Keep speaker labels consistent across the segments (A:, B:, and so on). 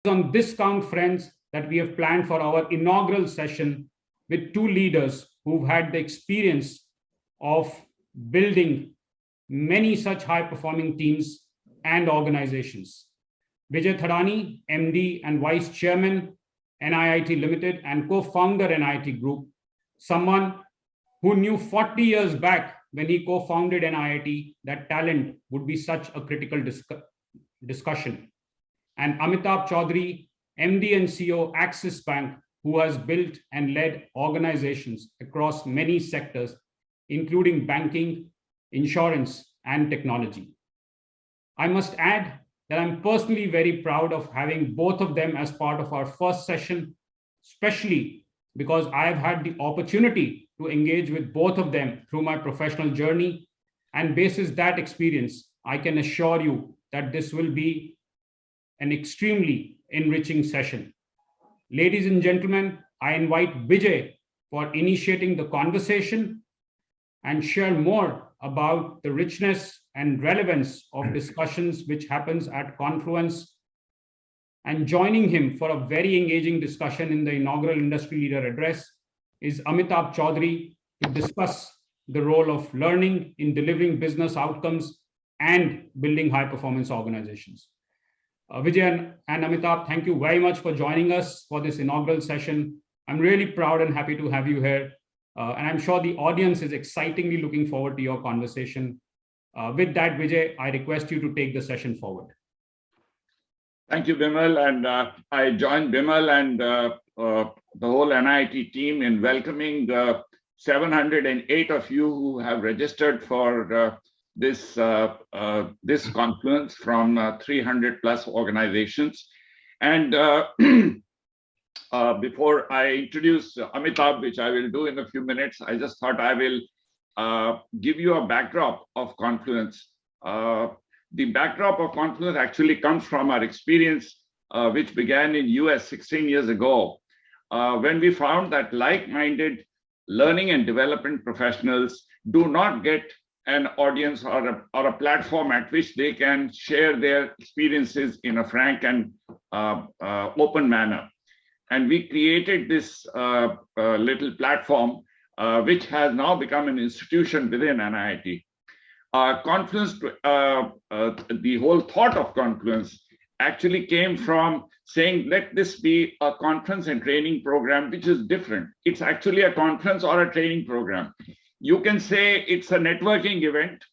A: On this count, friends, that we have planned for our inaugural session with two leaders who've had the experience of building many such high-performing teams and organizations. Vijay Thadani, MD and Vice Chairman, NIIT Limited and co-founder NIIT Group, someone who knew 40 years back when he co-founded NIIT that talent would be such a critical discussion. And Amitabh Chaudhry, MD and CEO, Axis Bank, who has built and led organizations across many sectors, including banking, insurance, and technology. I must add that I'm personally very proud of having both of them as part of our first session, especially because I have had the opportunity to engage with both of them through my professional journey. And basis that experience, I can assure you that this will be an extremely enriching session. Ladies and gentlemen, I invite Vijay for initiating the conversation and share more about the richness and relevance of discussions which happens at Confluence. And joining him for a very engaging discussion in the inaugural Industry Leader Address is Amitabh Chaudhry to discuss the role of learning in delivering business outcomes and building high-performance organizations. Vijay and Amitabh, thank you very much for joining us for this inaugural session. I'm really proud and happy to have you here. And I'm sure the audience is excitingly looking forward to your conversation. With that, Vijay, I request you to take the session forward.
B: Thank you, Bimal. And I joined Bimal and the whole NIIT team in welcoming 708 of you who have registered for this Confluence from 300 plus organizations. And before I introduce Amitabh, which I will do in a few minutes, I just thought I will give you a backdrop of Confluence. The backdrop of Confluence actually comes from our experience, which began in US 16 years ago, when we found that like-minded learning and development professionals do not get an audience or a platform at which they can share their experiences in a frank and open manner. And we created this little platform, which has now become an institution within NIIT. Confluence, the whole thought of Confluence actually came from saying, let this be a conference and training program, which is different. It's actually a conference or a training program. You can say it's a networking event,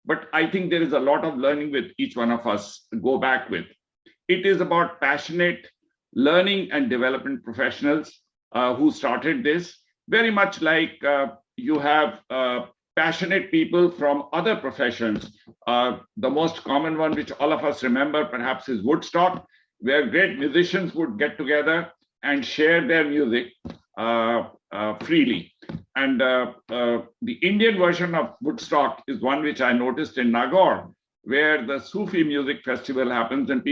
B: but I think there is a lot of learning with each one of us go back with. It is about passionate learning and development professionals who started this, very much like you have passionate people from other professions. The most common one, which all of us remember perhaps, is Woodstock, where great musicians would get together and share their music freely. And the Indian version of Woodstock is one which I noticed in Nagaur, where the Sufi music festival happens and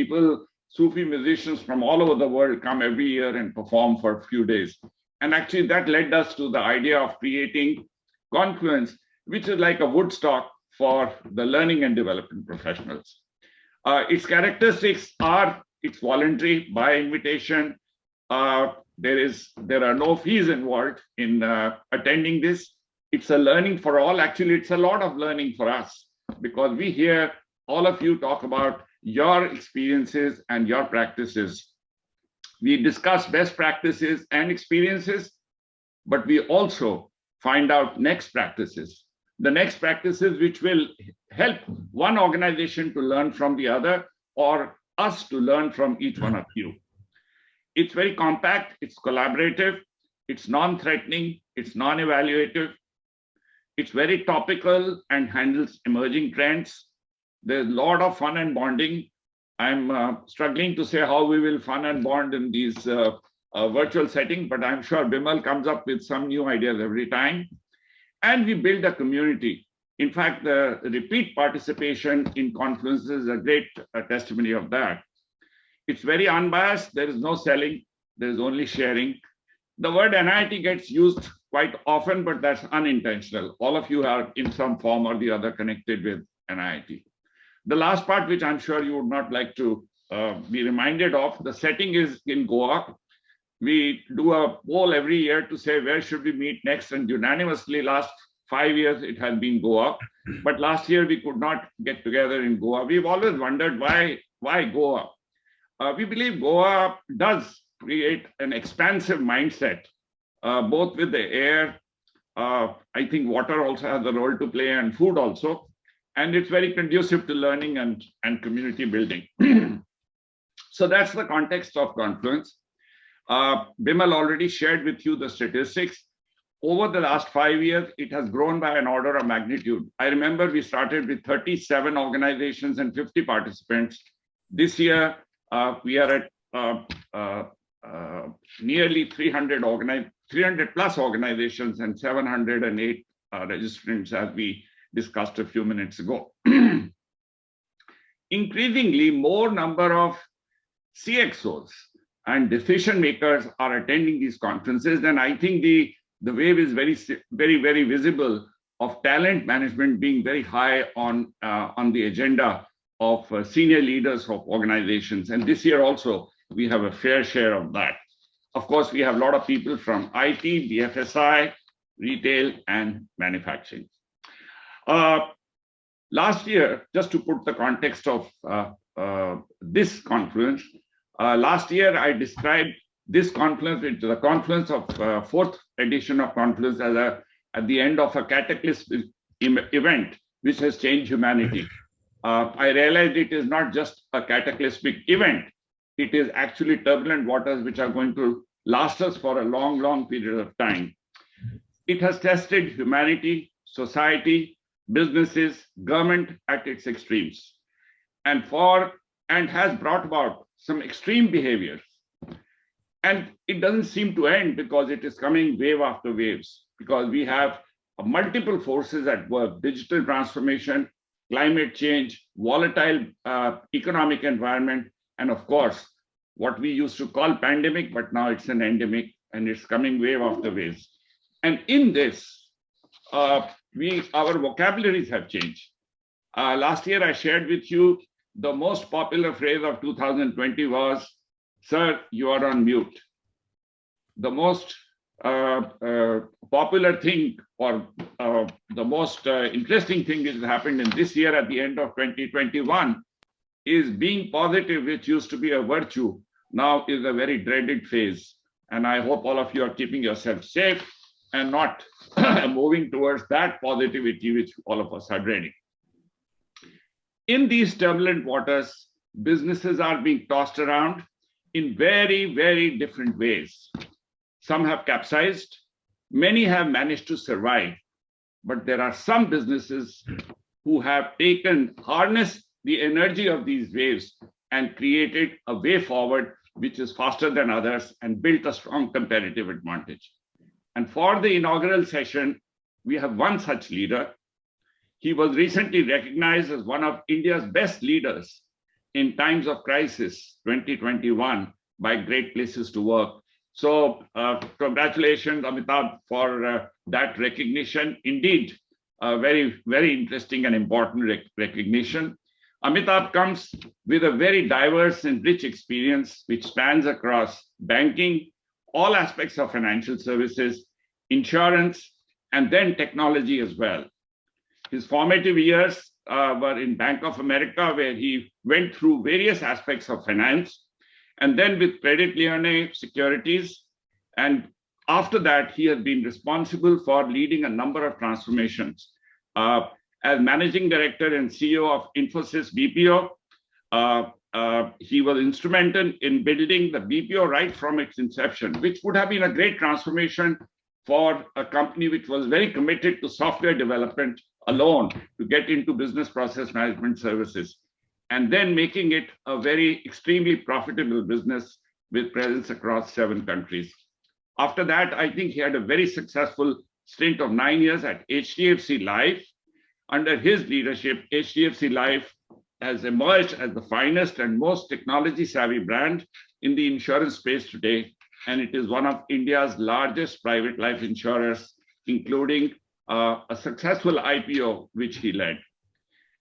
B: Sufi musicians from all over the world come every year and perform for a few days. And actually that led us to the idea of creating Confluence, which is like a Woodstock for the learning and development professionals. Its characteristics are, it's voluntary by invitation. There are no fees involved in attending this. It's a learning for all. Actually, it's a lot of learning for us because we hear all of you talk about your experiences and your practices. We discuss best practices and experiences, but we also find out next practices. The next practices which will help one organization to learn from the other or us to learn from each one of you. It's very compact, it's collaborative, it's non-threatening, it's non-evaluative, it's very topical and handles emerging trends. There's a lot of fun and bonding. I'm struggling to say how we will fun and bond in these virtual settings, but I'm sure Bimal comes up with some new ideas every time. And we build a community. In fact, the repeat participation in Confluence is a great testimony of that. It's very unbiased. There is no selling. There is only sharing. The word NIIT gets used quite often, but that's unintentional. All of you are in some form or the other connected with NIIT. The last part, which I'm sure you would not like to be reminded of. The setting is in Goa. We do a poll every year to say where should we meet next, and unanimously last 5 years it has been Goa. But last year we could not get together in Goa. We've always wondered why Goa. We believe Goa does create an expansive mindset, both with the air. I think water also has a role to play, and food also. And it's very conducive to learning and community building. So that's the context of Confluence. Bimal already shared with you the statistics. Over the last 5 years, it has grown by an order of magnitude. I remember we started with 37 organizations and 50 participants. This year, we are at nearly 300 plus organizations and 708 registrants, as we discussed a few minutes ago. Increasingly, more number of CXOs and decision makers are attending these conferences. And I think the wave is very visible of talent management being very high on the agenda of senior leaders of organizations. And this year also, we have a fair share of that. Of course, we have a lot of people from IT, BFSI, retail, and manufacturing. Last year, just to put the context of this conference, last year I described this conference, which is the confluence of fourth edition of Confluence, as at the end of a cataclysmic event which has changed humanity. I realized it is not just a cataclysmic event. It is actually turbulent waters which are going to last us for a long period of time. It has tested humanity, society, businesses, government at its extremes, and has brought about some extreme behaviors. And it doesn't seem to end, because it is coming wave after waves, because we have multiple forces at work: digital transformation, climate change, volatile economic environment, and of course, what we used to call pandemic, but now it's an endemic, and it's coming wave after wave. And in this, our vocabularies have changed. Last year, I shared with you the most popular phrase of 2020 was, "Sir, you are on mute." The most popular thing, or the most interesting thing that has happened in this year at the end of 2021 is being positive, which used to be a virtue, now is a very dreaded phase. And I hope all of you are keeping yourself safe and not moving towards that positivity which all of us are dreading. In these turbulent waters, businesses are being tossed around in very different ways. Some have capsized, many have managed to survive, but there are some businesses who have harnessed the energy of these waves and created a way forward which is faster than others and built a strong competitive advantage. And for the inaugural session, we have one such leader. He was recently recognized as one of India's best leaders in times of crisis 2021 by Great Places to Work. So congratulations, Amitabh, for that recognition. Indeed, very interesting and important recognition. Amitabh comes with a very diverse and rich experience which spans across banking, all aspects of financial services, insurance, and then technology as well. His formative years were in Bank of America, where he went through various aspects of finance, and then with Credit Lyonnais Securities. And after that, he has been responsible for leading a number of transformations. As managing director and CEO of Infosys BPO, he was instrumental in building the BPO right from its inception, which would have been a great transformation for a company which was very committed to software development alone to get into business process management services, and then making it a very extremely profitable business with presence across 7 countries. After that, I think he had a very successful stint of 9 years at HDFC Life. Under his leadership, HDFC Life has emerged as the finest and most technology-savvy brand in the insurance space today, and it is one of India's largest private life insurers, including a successful IPO, which he led.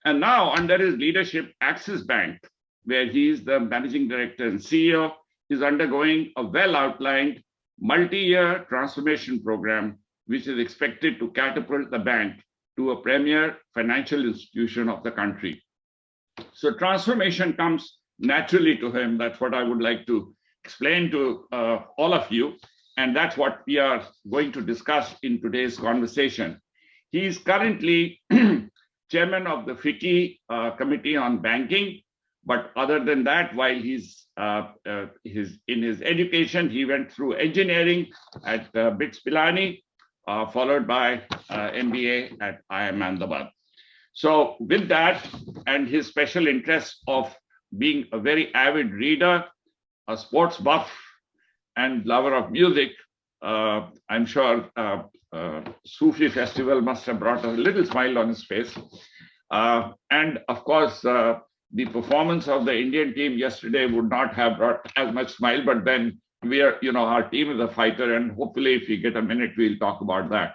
B: And now, under his leadership, Axis Bank where he is the managing director and CEO, is undergoing a well-outlined multi-year transformation program, which is expected to catapult the bank to a premier financial institution of the country. So transformation comes naturally to him. That's what I would like to explain to all of you. And that's what we are going to discuss in today's conversation. He is currently chairman of the FICCI Committee on Banking. But other than that, while he's in his education, he went through engineering at BITS Pilani, followed by MBA at IIM Ahmedabad. So with that and his special interest of being a very avid reader, a sports buff, and lover of music, I'm sure Sufi Festival must have brought a little smile on his face. And of course, the performance of the Indian team yesterday would not have brought as much smile, but then we are, our team is a fighter, and hopefully if we get a minute, we'll talk about that.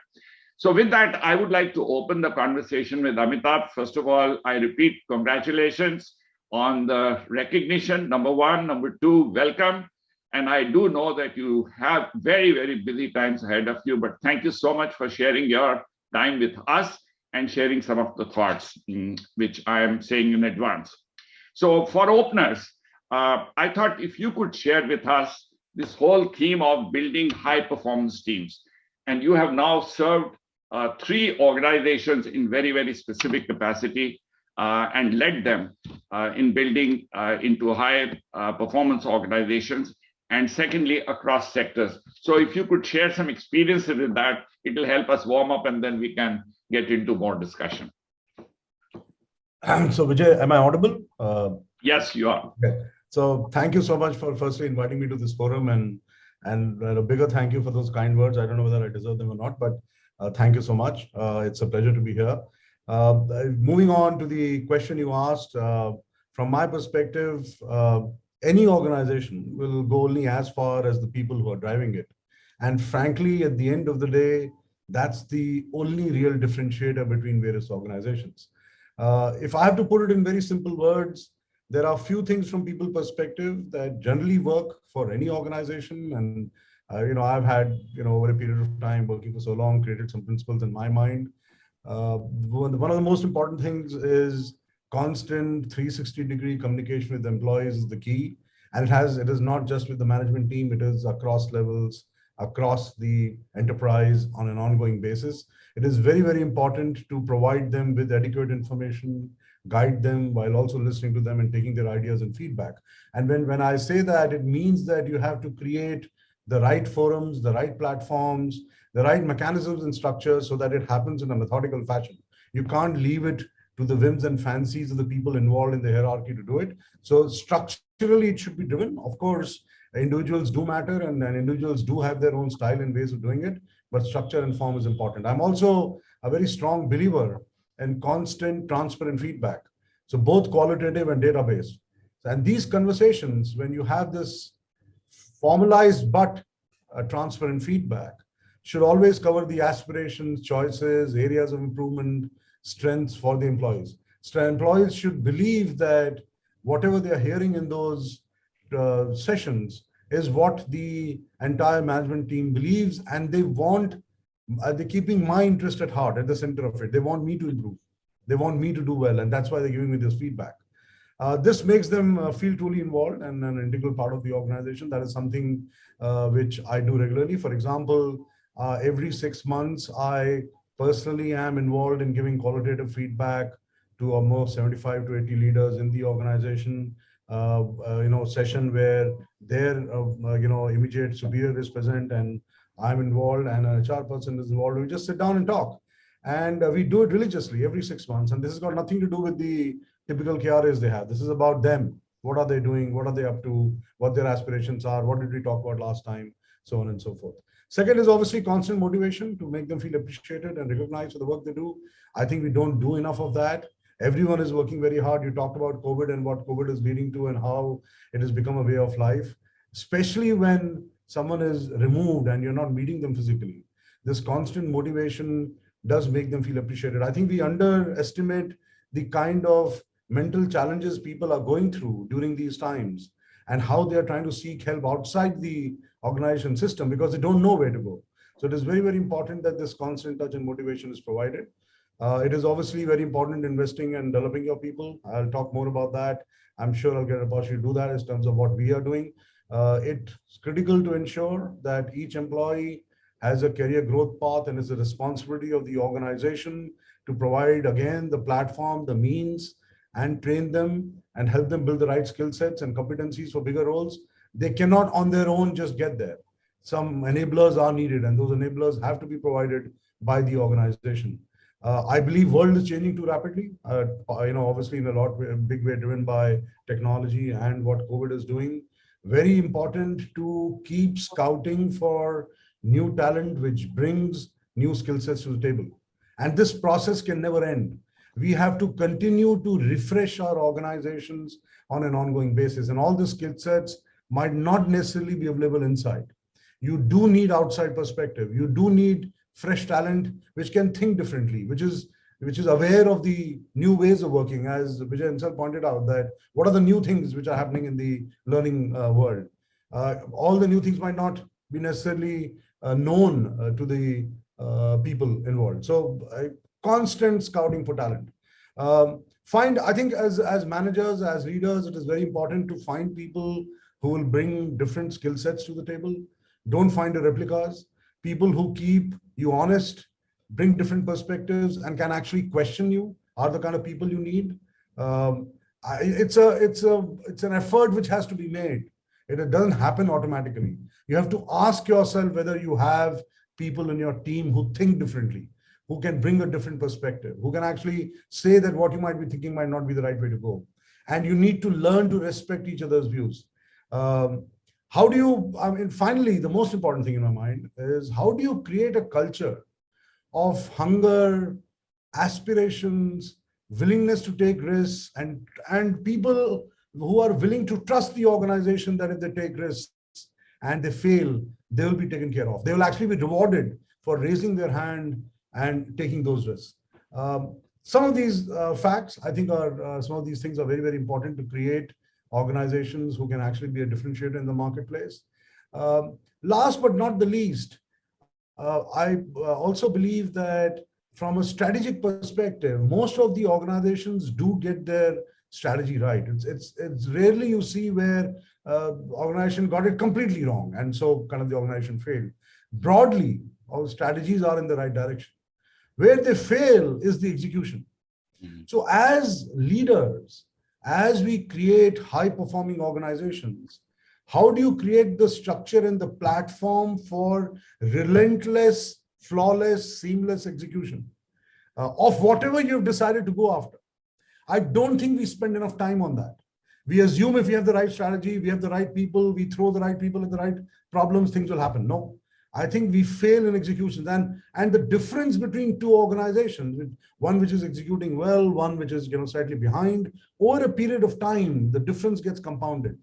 B: So with that, I would like to open the conversation with Amitabh. First of all, I repeat, congratulations on the recognition, number one. Number two, welcome. And I do know that you have very, very busy times ahead of you, but thank you so much for sharing your time with us and sharing some of the thoughts, which I am saying in advance. So for openers, I thought if you could share with us this whole theme of building high performance teams. And you have now served 3 organizations in very, very specific capacity and led them in building into high performance organizations. And secondly, across sectors. So if you could share some experiences with that, it will help us warm up and then we can get into more discussion.
C: So Vijay, am I audible?
B: Yes, you are.
C: Okay. So thank you so much for firstly inviting me to this forum, and a bigger thank you for those kind words. I don't know whether I deserve them or not, but thank you so much. It's a pleasure to be here. Moving on to the question you asked, from my perspective, any organization will go only as far as the people who are driving it. And frankly, at the end of the day, that's the only real differentiator between various organizations. If I have to put it in very simple words, there are a few things from people perspective that generally work for any organization. And, I've had, over a period of time working for so long, created some principles in my mind. One of the most important things is constant 360-degree communication with employees is the key. And it is not just with the management team, it is across levels, across the enterprise on an ongoing basis. It is very, very important to provide them with adequate information, guide them while also listening to them and taking their ideas and feedback. And when I say that, it means that you have to create the right forums, the right platforms, the right mechanisms and structures so that it happens in a methodical fashion. You can't leave it to the whims and fancies of the people involved in the hierarchy to do it. So structurally, it should be driven. Of course, individuals do matter and individuals do have their own style and ways of doing it, but structure and form is important. I'm also a very strong believer in constant, transparent feedback. So both qualitative and database. And these conversations, when you have this formalized but transparent feedback, should always cover the aspirations, choices, areas of improvement, strengths for the employees. So employees should believe that whatever they are hearing in those sessions is what the entire management team believes, and they want, they're keeping my interest at heart, at the center of it. They want me to improve. They want me to do well, and that's why they're giving me this feedback. This makes them feel truly involved and an integral part of the organization. That is something which I do regularly. For example, every 6 months, I personally am involved in giving qualitative feedback to almost 75 to 80 leaders in the organization. Session where their immediate superior is present and I'm involved and an HR person is involved. We just sit down and talk, and we do it religiously every 6 months. And this has got nothing to do with the typical KRAs they have. This is about them. What are they doing? What are they up to? What their aspirations are? What did we talk about last time? So on and so forth. Second is obviously constant motivation to make them feel appreciated and recognized for the work they do. I think we don't do enough of that. Everyone is working very hard. You talked about COVID and what COVID is leading to and how it has become a way of life, especially when someone is removed and you're not meeting them physically. This constant motivation does make them feel appreciated. I think we underestimate the kind of mental challenges people are going through during these times and how they are trying to seek help outside the organization system because they don't know where to go. So it is very, very important that this constant touch and motivation is provided. It is obviously very important investing and developing your people. I'll talk more about that. I'm sure I'll get an opportunity to do that in terms of what we are doing. It's critical to ensure that each employee has a career growth path, and it's a responsibility of the organization to provide, again, the platform, the means, and train them and help them build the right skill sets and competencies for bigger roles. They cannot on their own just get there. Some enablers are needed, and those enablers have to be provided by the organization. I believe world is changing too rapidly, obviously in a big way driven by technology and what COVID is doing. Very important to keep scouting for new talent, which brings new skill sets to the table. And this process can never end. We have to continue to refresh our organizations on an ongoing basis. And all the skill sets might not necessarily be available inside. You do need outside perspective. You do need fresh talent, which can think differently, which is aware of the new ways of working, as Vijay himself pointed out, that what are the new things which are happening in the learning world. All the new things might not be necessarily known to the people involved. So constant scouting for talent. I think as managers, as leaders, it is very important to find people who will bring different skill sets to the table. Don't find the replicas. People who keep you honest, bring different perspectives, and can actually question you are the kind of people you need. It's an effort which has to be made. It doesn't happen automatically. You have to ask yourself whether you have people in your team who think differently, who can bring a different perspective, who can actually say that what you might be thinking might not be the right way to go. And you need to learn to respect each other's views. Finally, the most important thing in my mind is how do you create a culture of hunger, aspirations, willingness to take risks, and people who are willing to trust the organization that if they take risks and they fail, they will be taken care of. They will actually be rewarded for raising their hand and taking those risks. Some of these facts, I think, some of these things are very, very important to create organizations who can actually be a differentiator in the marketplace. Last but not the least, I also believe that from a strategic perspective, most of the organizations do get their strategy right. It's rarely you see where organization got it completely wrong, and so kind of the organization failed. Broadly, all strategies are in the right direction. Where they fail is the execution. So as leaders, as we create high-performing organizations, how do you create the structure and the platform for relentless, flawless, seamless execution of whatever you've decided to go after? I don't think we spend enough time on that. We assume if we have the right strategy, we have the right people, we throw the right people at the right problems, things will happen. No, I think we fail in execution. And the difference between two organizations, one which is executing well, one which is slightly behind, over a period of time, the difference gets compounded.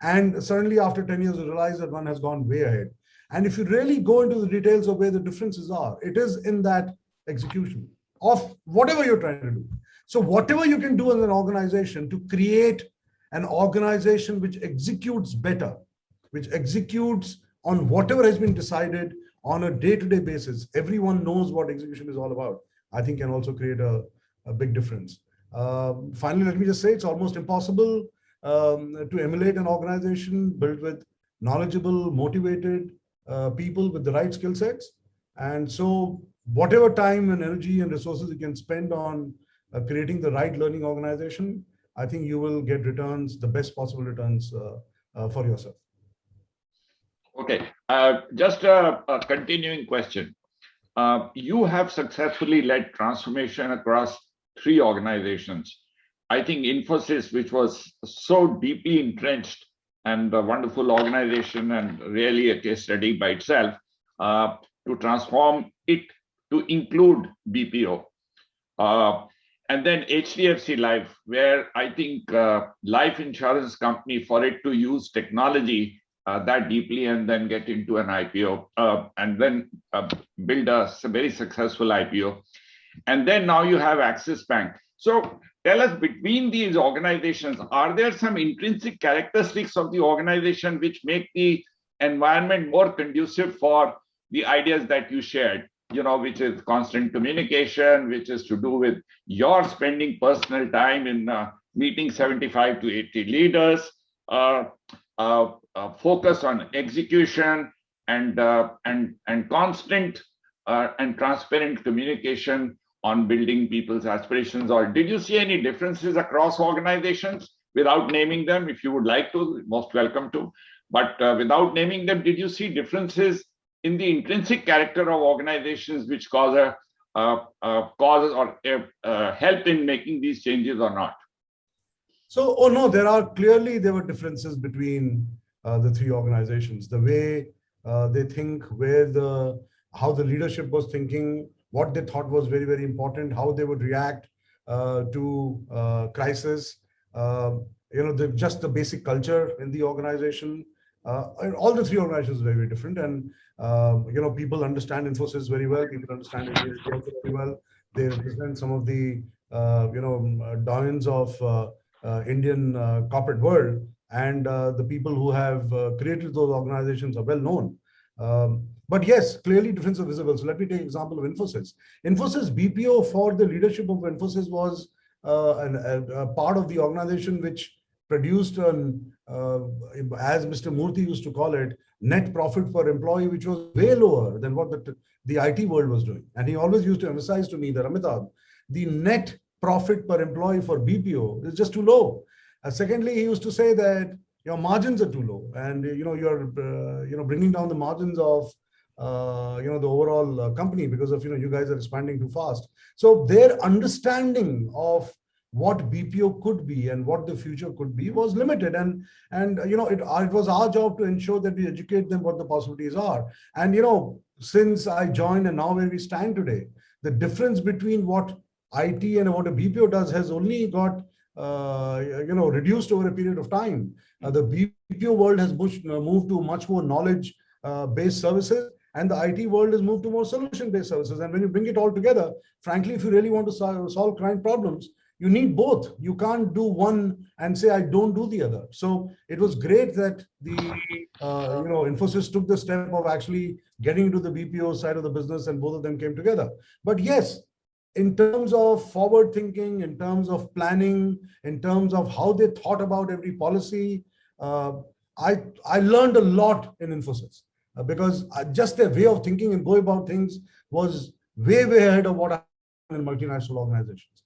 C: And suddenly after 10 years, you realize that one has gone way ahead. And if you really go into the details of where the differences are, it is in that execution of whatever you're trying to do. So whatever you can do as an organization to create an organization which executes better, which executes on whatever has been decided on a day-to-day basis, everyone knows what execution is all about, I think can also create a big difference. Finally, let me just say it's almost impossible to emulate an organization built with knowledgeable, motivated people with the right skill sets. And so whatever time and energy and resources you can spend on creating the right learning organization, I think you will get returns, the best possible returns for yourself.
B: Okay, just a continuing question. You have successfully led transformation across 3 organizations. I think Infosys, which was so deeply entrenched and a wonderful organization and really a case study by itself, to transform it to include BPO. And then HDFC Life, where I think life insurance company, for it to use technology that deeply and then get into an IPO and then build a very successful IPO. And then now you have Axis Bank. So tell us, between these organizations, are there some intrinsic characteristics of the organization which make the environment more conducive for the ideas that you shared, which is constant communication, which is to do with your spending personal time in meeting 75 to 80 leaders, focus on execution, and constant and transparent communication on building people's aspirations? Or did you see any differences across organizations? Without naming them, if you would like to, most welcome to. But without naming them, did you see differences in the intrinsic character of organizations which causes or help in making these changes or not?
C: So, oh no, there were differences between the three organizations. The way they think, how the leadership was thinking, what they thought was very, very important, how they would react to crisis, just the basic culture in the organization. All the three organizations are very, very different. And, people understand Infosys very well. People understand India very well. They represent some of the, doyens of Indian corporate world. And the people who have created those organizations are well known. But yes, clearly differences are visible. So let me take an example of Infosys. Infosys BPO, for the leadership of Infosys, was a part of the organization which produced as Mr. Murthy used to call it, net profit per employee, which was way lower than what the IT world was doing. And he always used to emphasize to me that, Amitabh, the net profit per employee for BPO is just too low. Secondly, he used to say that your margins are too low, and you're bringing down the margins of the overall company because of you guys are expanding too fast. So their understanding of what BPO could be and what the future could be was limited, and it was our job to ensure that we educate them what the possibilities are. And since I joined and now where we stand today, the difference between what IT and what a BPO does has only got reduced over a period of time. The BPO world has moved to much more knowledge-based services, and the IT world has moved to more solution-based services. And when you bring it all together, frankly, if you really want to solve client problems, you need both. You can't do one and say, I don't do the other. So it was great that the Infosys took the step of actually getting into the BPO side of the business, and both of them came together. But yes, in terms of forward thinking, in terms of planning, in terms of how they thought about every policy, I learned a lot in Infosys because just their way of thinking and go about things was way, way ahead of what I in multinational organizations.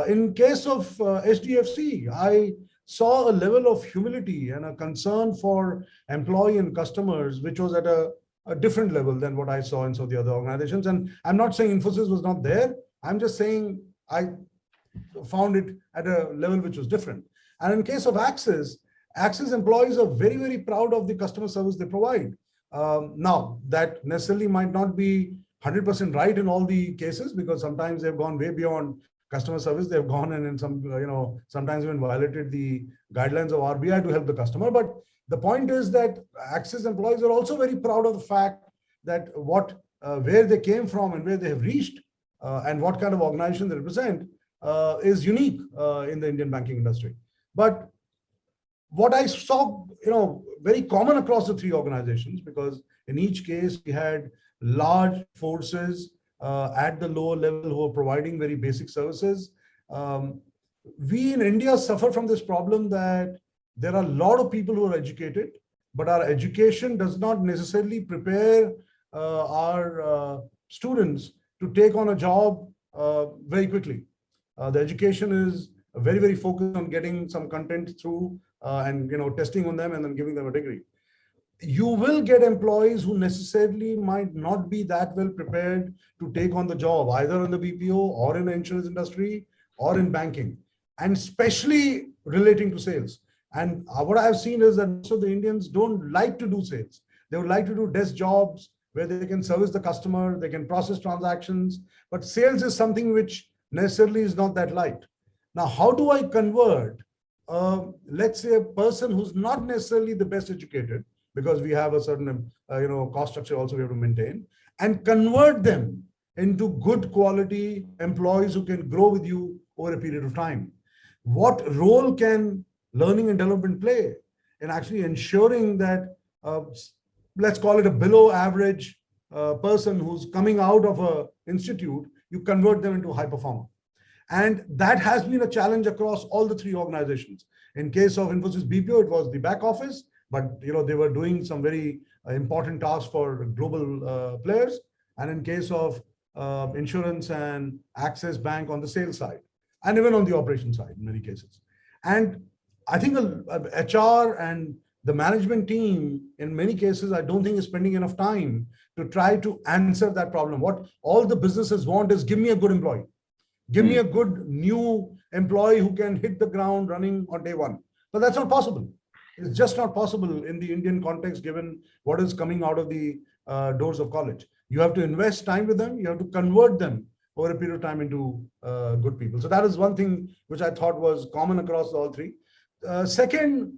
C: In case of HDFC, I saw a level of humility and a concern for employee and customers, which was at a different level than what I saw in some of the other organizations. And I'm not saying Infosys was not there. I'm just saying I found it at a level which was different. And in case of Axis employees are very, very proud of the customer service they provide. Now, that necessarily might not be 100% right in all the cases, because sometimes they've gone way beyond customer service. They've gone and in some, sometimes even violated the guidelines of RBI to help the customer. But the point is that Axis employees are also very proud of the fact that where they came from and where they have reached, and what kind of organization they represent is unique in the Indian banking industry. But what I saw, very common across the three organizations, because in each case we had large forces at the lower level who are providing very basic services. We in India suffer from this problem that there are a lot of people who are educated, but our education does not necessarily prepare our students to take on a job very quickly. The education is very, very focused on getting some content through and testing on them and then giving them a degree. You will get employees who necessarily might not be that well prepared to take on the job, either in the BPO or in the insurance industry or in banking, and especially relating to sales. And what I've seen is that most of the Indians don't like to do sales. They would like to do desk jobs where they can service the customer, they can process transactions, but sales is something which necessarily is not that light. Now, how do I convert, let's say, a person who's not necessarily the best educated, because we have a certain, cost structure also we have to maintain, and convert them into good quality employees who can grow with you over a period of time? What role can learning and development play in actually ensuring that, let's call it a below average person who's coming out of an institute, you convert them into a high performer? And that has been a challenge across all the three organizations. In case of Infosys BPO, it was the back office, but they were doing some very important tasks for global players. And in case of insurance and Access Bank on the sales side, and even on the operation side in many cases. And I think HR and the management team, in many cases, I don't think is spending enough time to try to answer that problem. What all the businesses want is, give me a good employee. Give me a good new employee who can hit the ground running on day one. But that's not possible. It's just not possible in the Indian context, given what is coming out of the doors of college. You have to invest time with them. You have to convert them over a period of time into good people. So that is one thing which I thought was common across all three. Second,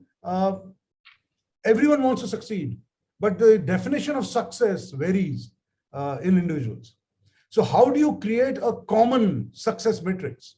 C: everyone wants to succeed, but the definition of success varies in individuals. So how do you create a common success matrix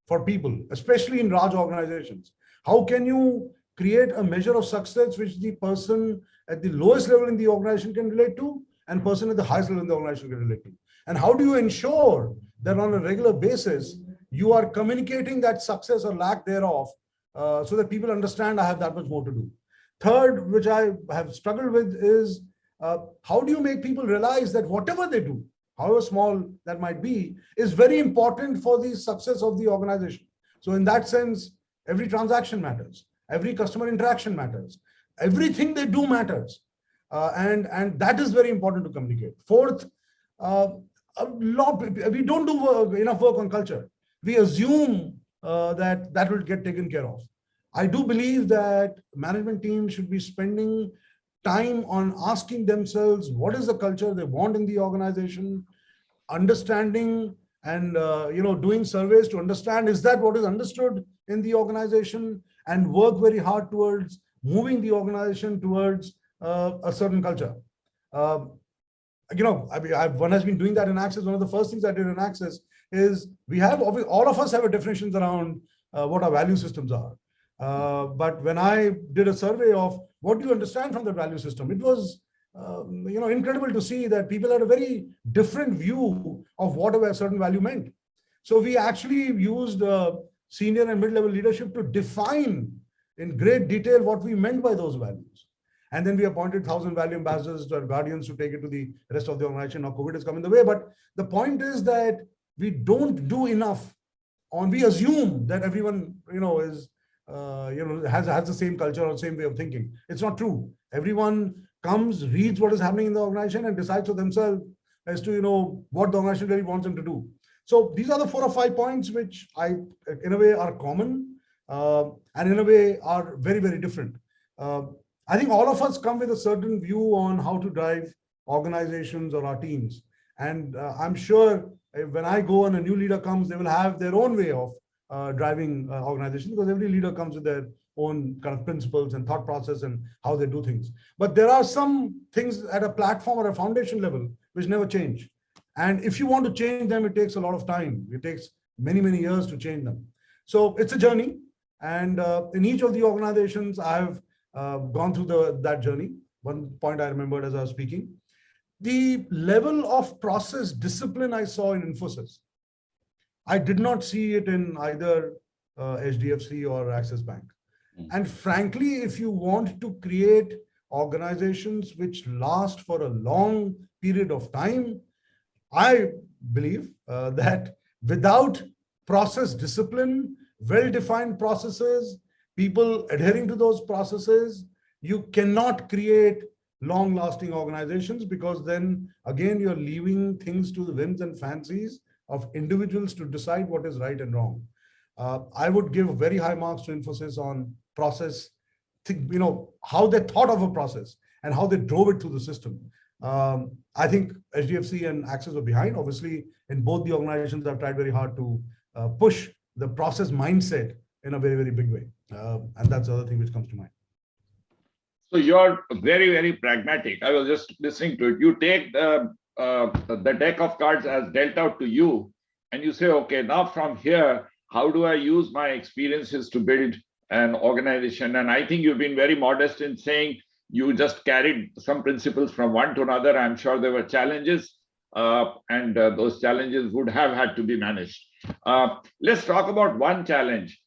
C: for people, especially in large organizations? How can you create a measure of success which the person at the lowest level in the organization can relate to, and person at the highest level in the organization can relate to? And how do you ensure that on a regular basis, you are communicating that success or lack thereof so that people understand I have that much more to do? Third, which I have struggled with, is how do you make people realize that whatever they do, however small that might be, is very important for the success of the organization. So in that sense, every transaction matters, every customer interaction matters, everything they do matters. And that is very important to communicate. Fourth, we don't do enough work on culture. We assume that will get taken care of. I do believe that management teams should be spending time on asking themselves what is the culture they want in the organization, understanding and doing surveys to understand, is that what is understood in the organization, and work very hard towards moving the organization towards a certain culture. One has been doing that in Access. One of the first things I did in Access is all of us have a definitions around what our value systems are. But when I did a survey of what do you understand from the value system, it was incredible to see that people had a very different view of what a certain value meant. So we actually used senior and mid-level leadership to define in great detail what we meant by those values. And then we appointed 1,000 value ambassadors or guardians to take it to the rest of the organization. Now COVID is coming the way, but the point is that we don't do enough we assume that everyone is has the same culture or same way of thinking. It's not true. Everyone comes, reads what is happening in the organization and decides for themselves as to what the organization really wants them to do. So these are the 4 or 5 points which in a way are common and in a way are very, very different. I think all of us come with a certain view on how to drive organizations or our teams. And I'm sure when I go and a new leader comes, they will have their own way of driving organizations, because every leader comes with their own kind of principles and thought process and how they do things. But there are some things at a platform or a foundation level which never change. And if you want to change them, it takes a lot of time. It takes many, many years to change them. So it's a journey. And in each of the organizations, I've gone through that journey. One point I remembered as I was speaking, the level of process discipline I saw in Infosys, I did not see it in either HDFC or Axis Bank. And frankly, if you want to create organizations which last for a long period of time, I believe that without process discipline, well-defined processes, people adhering to those processes, you cannot create long-lasting organizations, because then again, you're leaving things to the whims and fancies of individuals to decide what is right and wrong. I would give very high marks to Infosys on process, how they thought of a process and how they drove it through the system. I think HDFC and Axis were behind. Obviously, in both the organizations, I've tried very hard to push the process mindset in a very, very big way. And that's the other thing which comes to mind.
B: So you're very, very pragmatic. I was just listening to it. You take the deck of cards as dealt out to you, and you say, okay, now from here, how do I use my experiences to build an organization? And I think you've been very modest in saying you just carried some principles from one to another. I'm sure there were challenges, and those challenges would have had to be managed. Let's talk about one challenge.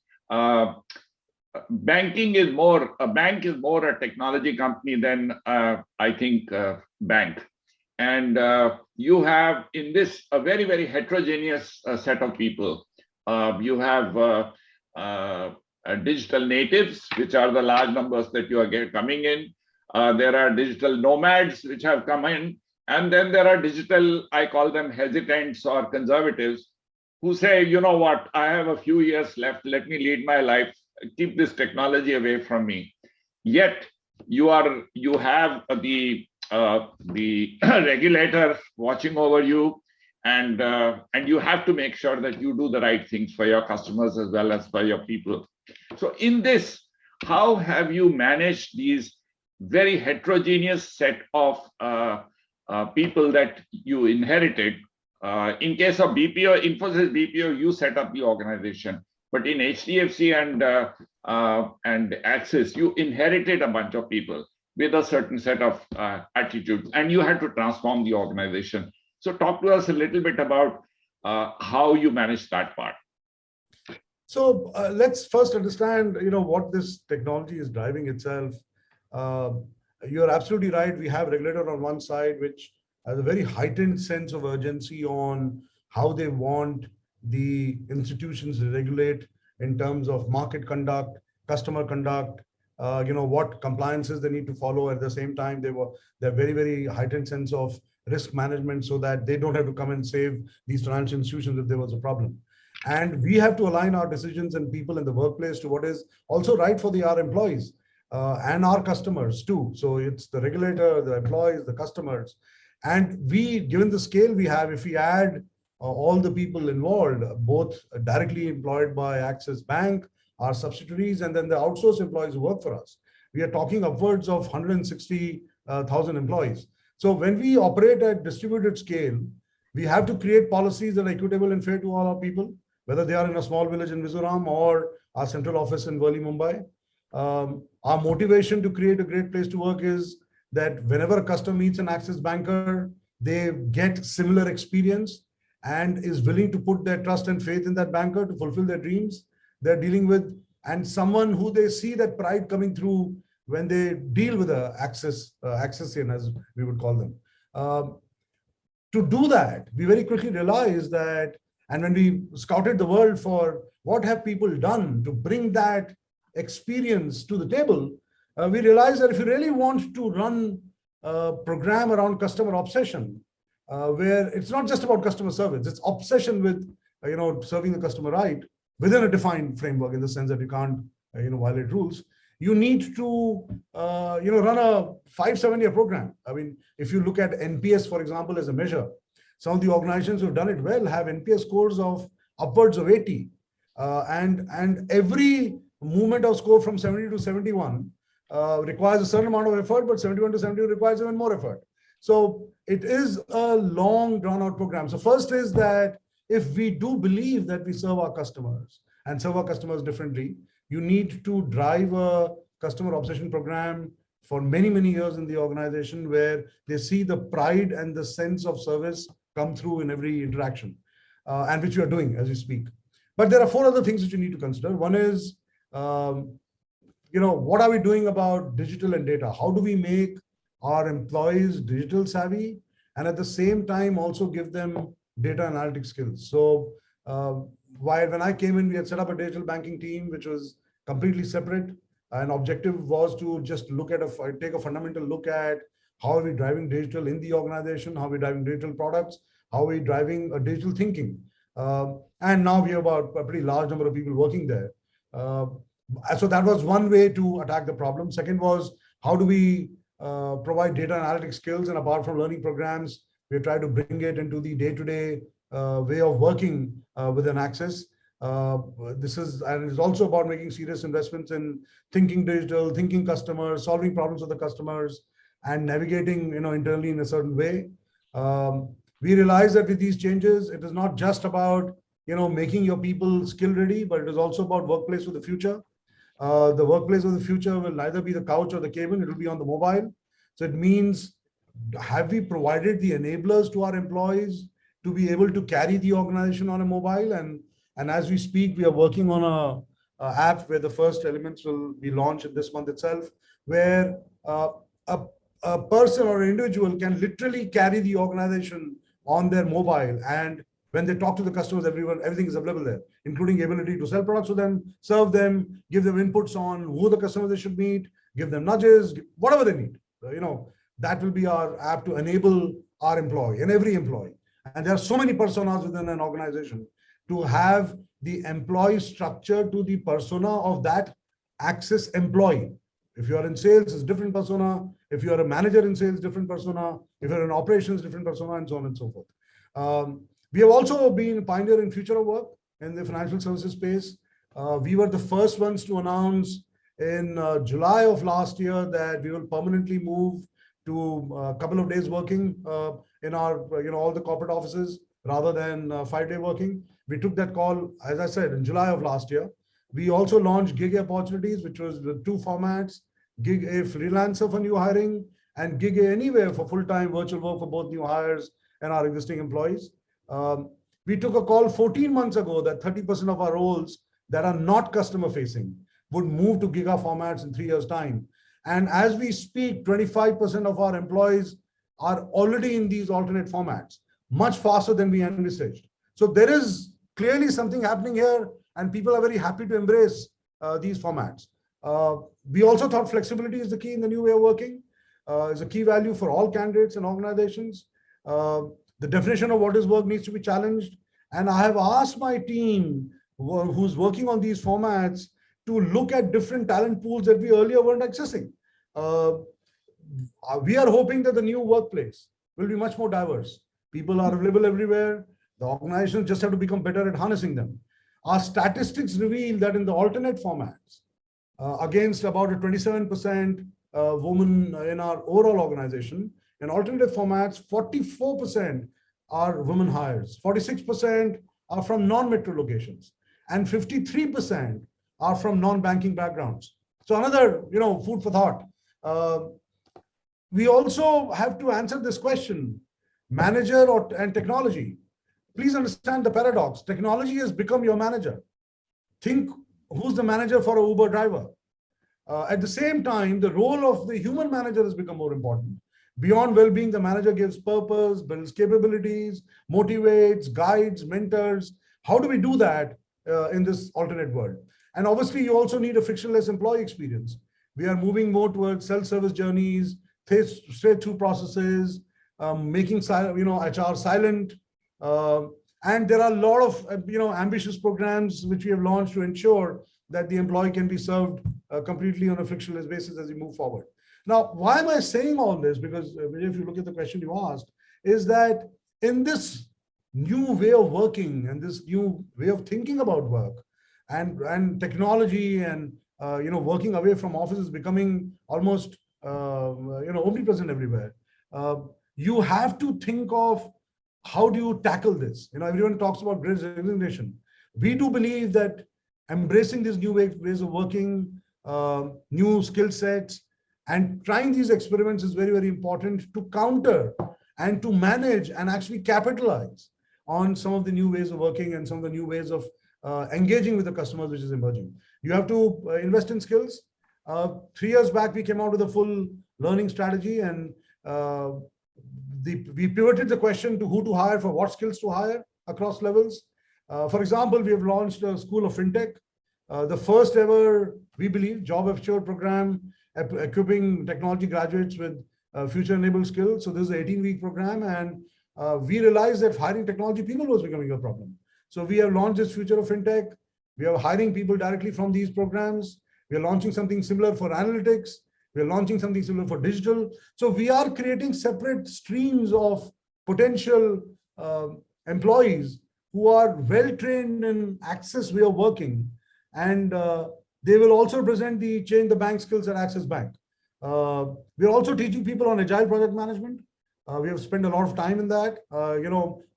B: Banking is more, a bank is more a technology company than I think bank. And you have in this a very, very heterogeneous set of people. You have digital natives, which are the large numbers that you are coming in. There are digital nomads, which have come in. And then there are digital, I call them hesitants or conservatives, who say, you know what, I have a few years left, let me lead my life, keep this technology away from me. Yet you have the regulator watching over you, and you have to make sure that you do the right things for your customers as well as for your people. So in this, how have you managed these very heterogeneous set of people that you inherited? In case of BPO, Infosys BPO, you set up the organization, but in HDFC and Axis, you inherited a bunch of people with a certain set of attitudes, and you had to transform the organization. So talk to us a little bit about how you manage that part.
C: So let's first understand, what this technology is driving itself. You're absolutely right. We have regulator on one side, which has a very heightened sense of urgency on how they want the institutions to regulate in terms of market conduct, customer conduct, what compliances they need to follow. At the same time, they're very, very heightened sense of risk management so that they don't have to come and save these financial institutions if there was a problem. And we have to align our decisions and people in the workplace to what is also right for our employees and our customers too. So it's the regulator, the employees, the customers. And we, given the scale we have, if we add all the people involved, both directly employed by Axis Bank, our subsidiaries, and then the outsourced employees who work for us, we are talking upwards of 160,000 employees. So when we operate at distributed scale, we have to create policies that are equitable and fair to all our people, whether they are in a small village in Mizoram or our central office in Worli, Mumbai. Our motivation to create a great place to work is that whenever a customer meets an Axis banker, they get similar experience and is willing to put their trust and faith in that banker to fulfill their dreams they're dealing with, and someone who they see that pride coming through when they deal with a Axisian, as we would call them. To do that, we very quickly realized that, and when we scouted the world for what have people done to bring that experience to the table, we realized that if you really want to run a program around customer obsession, where it's not just about customer service, it's obsession with serving the customer right within a defined framework, in the sense that you can't violate rules. You need to run a 5-7 year program. I mean, if you look at NPS, for example, as a measure, some of the organizations who've done it well have NPS scores of upwards of 80, and every movement of score from 70 to 71 requires a certain amount of effort, but 71 to 70 requires even more effort. So it is a long drawn out program. So first is that if we do believe that we serve our customers and serve our customers differently, you need to drive a customer obsession program for many, many years in the organization where they see the pride and the sense of service come through in every interaction, and which we are doing as we speak. But there are 4 other things which you need to consider. One is, what are we doing about digital and data? How do we make our employees digital savvy and at the same time also give them data analytics skills? So when I came in, we had set up a digital banking team, which was completely separate. An objective was to just take a fundamental look at how are we driving digital in the organization, how are we driving digital products, how are we driving a digital thinking. And now we have about a pretty large number of people working there. So that was one way to attack the problem. Second was, how do we provide data analytics skills? And apart from learning programs, we try to bring it into the day-to-day way of working within Axis. This is also about making serious investments in thinking digital, thinking customers, solving problems with the customers, and navigating internally in a certain way. We realize that with these changes, it is not just about making your people skill ready, but it is also about workplace of the future. The workplace of the future will neither be the couch or the cabin, it will be on the mobile. So it means, have we provided the enablers to our employees to be able to carry the organization on a mobile? And as we speak, we are working on a app where the first elements will be launched in this month itself, where a person or an individual can literally carry the organization on their mobile, and when they talk to the customers, everything is available there, including ability to sell products to them, serve them, give them inputs on who the customers they should meet, give them nudges, whatever they need. That will be our app to enable our employee and every employee. And there are so many personas within an organization to have the employee structure to the persona of that access employee. If you are in sales, it's a different persona. If you are a manager in sales, different persona. If you're in operations, different persona, and so on and so forth. We have also been a pioneer in future of work in the financial services space. We were the first ones to announce in July of last year that we will permanently move to a couple of days working in our, all the corporate offices rather than 5-day working. We took that call, as I said, in July of last year. We also launched gig opportunities, which was the 2 formats: gig A freelancer for new hiring and gig A anywhere for full-time virtual work for both new hires and our existing employees. We took a call 14 months ago that 30% of our roles that are not customer facing would move to giga formats in 3 years' time. And as we speak, 25% of our employees are already in these alternate formats, much faster than we envisaged. So there is clearly something happening here, and people are very happy to embrace these formats. We also thought flexibility is the key in the new way of working, is a key value for all candidates and organizations. The definition of what is work needs to be challenged. And I have asked my team who's working on these formats to look at different talent pools that we earlier weren't accessing. We are hoping that the new workplace will be much more diverse. People are available everywhere. The organizations just have to become better at harnessing them. Our statistics reveal that in the alternate formats, against about a 27% women in our overall organization, in alternative formats, 44% are women hires, 46% are from non-metro locations, and 53% are from non-banking backgrounds. So another, food for thought. We also have to answer this question: manager and technology. Please understand the paradox. Technology has become your manager. Think who's the manager for an Uber driver. At the same time, the role of the human manager has become more important. Beyond well-being, the manager gives purpose, builds capabilities, motivates, guides, mentors. How do we do that in this alternate world? And obviously, you also need a frictionless employee experience. We are moving more towards self-service journeys, straight-through processes, making HR silent. And there are a lot of ambitious programs which we have launched to ensure that the employee can be served completely on a frictionless basis as we move forward. Now, why am I saying all this? Because if you look at the question you asked, is that in this new way of working and this new way of thinking about work and technology and working away from offices becoming almost omnipresent everywhere, you have to think of how do you tackle this. Everyone talks about great resignation. We do believe that embracing these new ways of working, new skill sets, and trying these experiments is very, very important to counter and to manage and actually capitalize on some of the new ways of working and some of the new ways of engaging with the customers, which is emerging. You have to invest in skills. 3 years back, we came out with a full learning strategy, and we pivoted the question to who to hire, for what skills to hire across levels. For example, we have launched a School of FinTech, the first ever, we believe, job assured program equipping technology graduates with future-enabled skills. So this is an 18-week program, and we realized that hiring technology people was becoming a problem. So we have launched this Future of FinTech. We are hiring people directly from these programs. We are launching something similar for analytics. We are launching something similar for digital. So we are creating separate streams of potential employees who are well-trained in Access way of working, and they will also present the change the bank skills at Axis Bank. We're also teaching people on agile project management. We have spent a lot of time in that.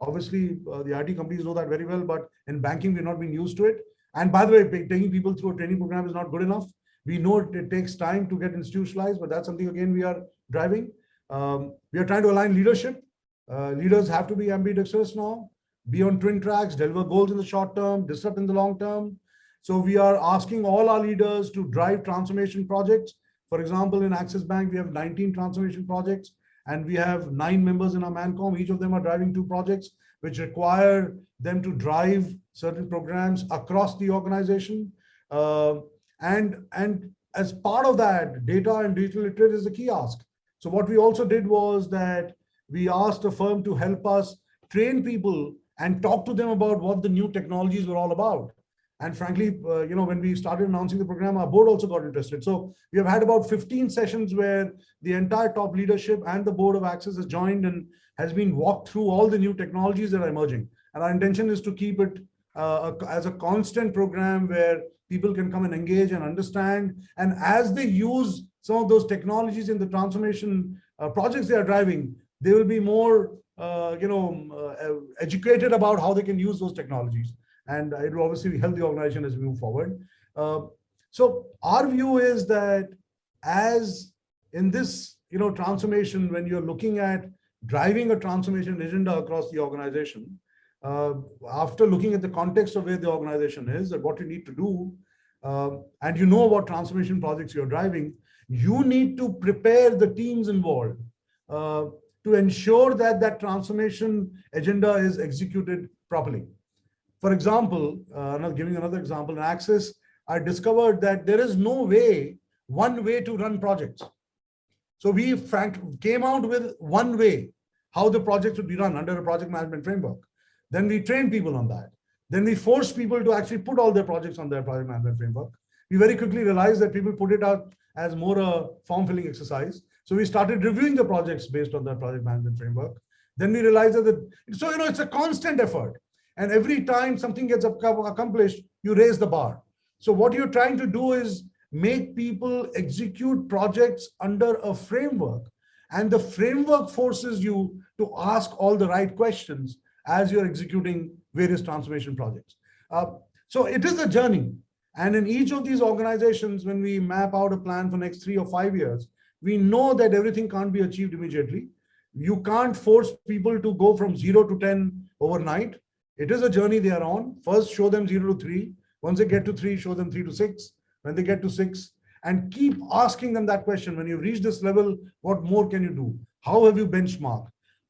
C: Obviously, the IT companies know that very well, but in banking, we've not been used to it. And by the way, taking people through a training program is not good enough. We know it takes time to get institutionalized, but that's something, again, we are driving. We are trying to align leadership. Leaders have to be ambidextrous now, be on twin tracks, deliver goals in the short term, disrupt in the long term. So we are asking all our leaders to drive transformation projects. For example, in Axis Bank, we have 19 transformation projects, and we have 9 members in our Mancom. Each of them are driving 2 projects, which require them to drive certain programs across the organization. And as part of that, data and digital literate is the key ask. So what we also did was that we asked a firm to help us train people and talk to them about what the new technologies were all about. And frankly, when we started announcing the program, our board also got interested. So we have had about 15 sessions where the entire top leadership and the board of Axis has joined and has been walked through all the new technologies that are emerging. And our intention is to keep it as a constant program where people can come and engage and understand. And as they use some of those technologies in the transformation projects they are driving, they will be more educated about how they can use those technologies. And it will obviously help the organization as we move forward. So our view is that as in this transformation, when you're looking at driving a transformation agenda across the organization, after looking at the context of where the organization is and what you need to do, and you know what transformation projects you're driving, you need to prepare the teams involved to ensure that that transformation agenda is executed properly. For example, giving another example, in Axis, I discovered that there is no one way to run projects. So we came out with one way how the projects would be run under a project management framework. Then we trained people on that. Then we forced people to actually put all their projects on their project management framework. We very quickly realized that people put it out as more a form-filling exercise. So we started reviewing the projects based on that project management framework. Then we realized that, it's a constant effort. And every time something gets accomplished, you raise the bar. So what you're trying to do is make people execute projects under a framework. And the framework forces you to ask all the right questions as you're executing various transformation projects. So it is a journey. And in each of these organizations, when we map out a plan for next 3 or 5 years, we know that everything can't be achieved immediately. You can't force people to go from 0 to 10 overnight. It is a journey they are on. First, show them 0 to 3. Once they get to 3, show them 3 to 6. When they get to 6, and keep asking them that question. When you reach this level, what more can you do? How have you benchmarked?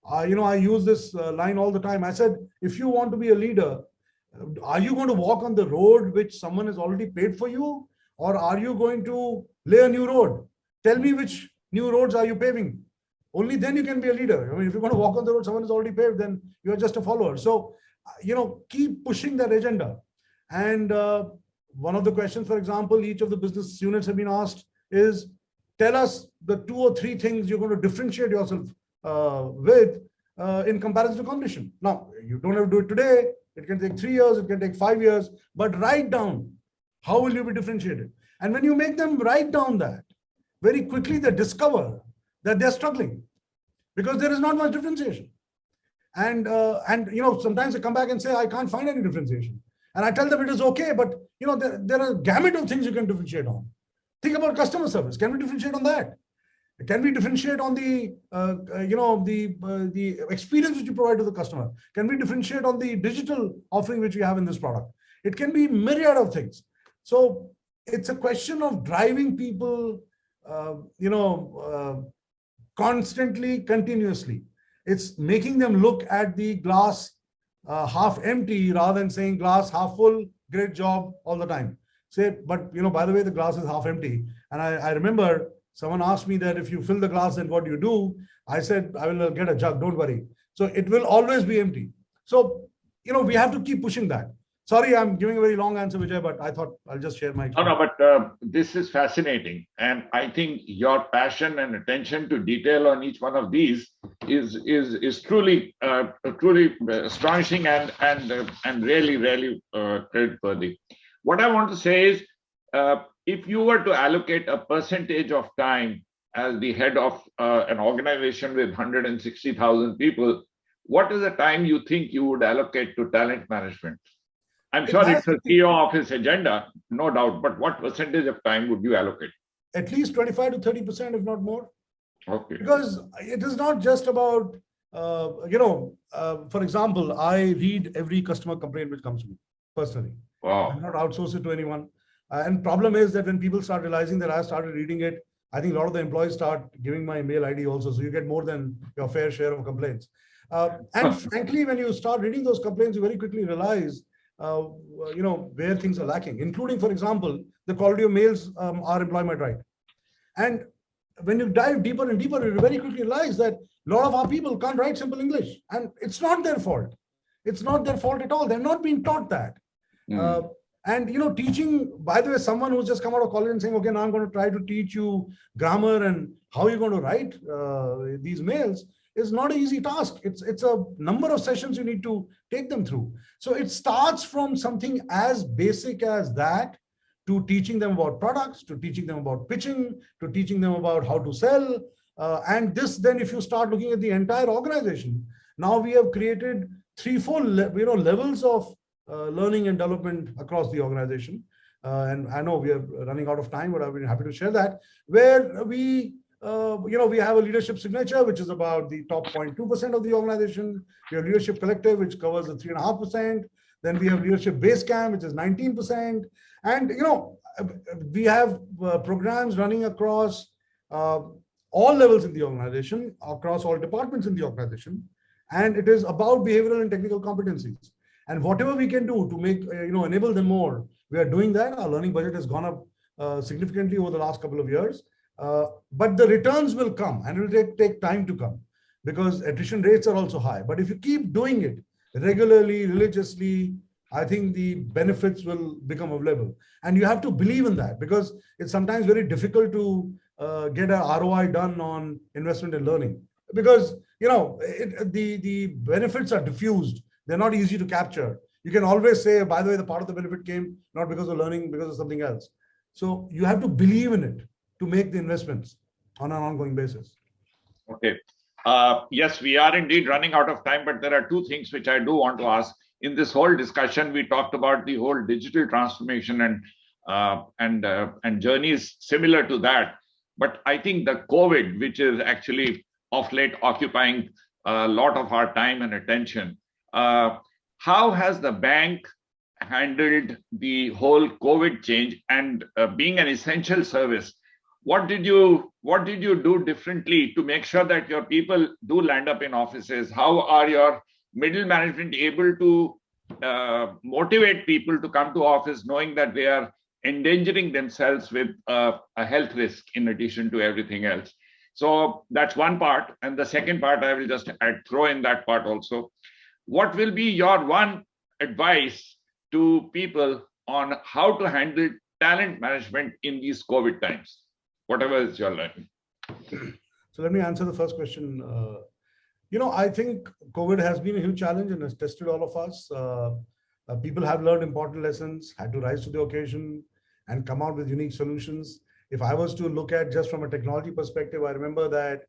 C: I use this line all the time. I said, if you want to be a leader, are you going to walk on the road which someone has already paid for you? Or are you going to lay a new road? Tell me which new roads are you paving? Only then you can be a leader. I mean, if you're going to walk on the road someone has already paved, then you're just a follower. So, keep pushing that agenda. And one of the questions, for example, each of the business units have been asked is, tell us the 2 or 3 things you're going to differentiate yourself with in comparison to competition. Now, you don't have to do it today. It can take 3 years, it can take 5 years, but write down how will you be differentiated. And when you make them write down that, very quickly they discover that they're struggling because there is not much differentiation. And sometimes they come back and say, I can't find any differentiation. And I tell them it is okay, but there are a gamut of things you can differentiate on. Think about customer service. Can we differentiate on that? Can we differentiate on the experience which you provide to the customer? Can we differentiate on the digital offering which we have in this product? It can be myriad of things. So it's a question of driving people, constantly, continuously. It's making them look at the glass half empty rather than saying glass half full, great job all the time. But by the way, the glass is half empty. And I remember someone asked me that if you fill the glass, then what do you do? I said, I will get a jug, don't worry. So it will always be empty. So, we have to keep pushing that. Sorry, I'm giving a very long answer, Vijay, but I thought I'll just share my experience.
B: No, but this is fascinating. And I think your passion and attention to detail on each one of these is truly astonishing and really creditworthy. What I want to say is, if you were to allocate a percentage of time as the head of an organization with 160,000 people, what is the time you think you would allocate to talent management? I'm sure it's a CEO of his agenda, no doubt, but what percentage of time would you allocate?
C: At least 25 to 30%, if not more.
B: Okay.
C: Because it is not just about, for example, I read every customer complaint which comes to me personally.
B: Wow.
C: I'm not outsourced it to anyone. And problem is that when people start realizing that I started reading it, I think a lot of the employees start giving my mail ID also. So you get more than your fair share of complaints. And frankly, when you start reading those complaints, you very quickly realize, where things are lacking, including, for example, the quality of mails are employment right. And when you dive deeper and deeper, you very quickly realize that a lot of our people can't write simple English, and it's not their fault. It's not their fault at all. They're not being taught that. And teaching, by the way, someone who's just come out of college and saying, okay, now I'm going to try to teach you grammar and how you're going to write these mails is not an easy task. It's a number of sessions you need to take them through. So it starts from something as basic as that, to teaching them about products, to teaching them about pitching, to teaching them about how to sell. And this, then if you start looking at the entire organization, now we have created 3-4 levels of learning and development across the organization. And I know we are running out of time, but I've been happy to share that, where we have a leadership signature, which is about the top 0.2% of the organization. We have leadership collective, which covers the 3.5%. Then we have leadership base camp, which is 19%. And, we have programs running across all levels in the organization, across all departments in the organization. And it is about behavioral and technical competencies. And whatever we can do to make, enable them more, we are doing that. Our learning budget has gone up significantly over the last couple of years. But the returns will come, and it will take time to come, because attrition rates are also high. But if you keep doing it regularly, religiously, I think the benefits will become available. And you have to believe in that, because it's sometimes very difficult to get an ROI done on investment in learning, because the benefits are diffused. They're not easy to capture. You can always say, by the way, the part of the benefit came not because of learning, because of something else. So you have to believe in it to make the investments on an ongoing basis.
B: Okay. Yes, we are indeed running out of time, but there are two things which I do want to ask. In this whole discussion, we talked about the whole digital transformation and journeys similar to that. But I think the COVID, which is actually of late occupying a lot of our time and attention, how has the bank handled the whole COVID change? And being an essential service, what did you do differently to make sure that your people do land up in offices? How are your middle management able to motivate people to come to office, knowing that they are endangering themselves with a health risk in addition to everything else? So that's one part. And the second part, I will just throw in that part also. What will be your one advice to people on how to handle talent management in these COVID times? Whatever is your learning.
C: So let me answer the first question. I think COVID has been a huge challenge and has tested all of us. People have learned important lessons, had to rise to the occasion and come out with unique solutions. If I was to look at just from a technology perspective, I remember that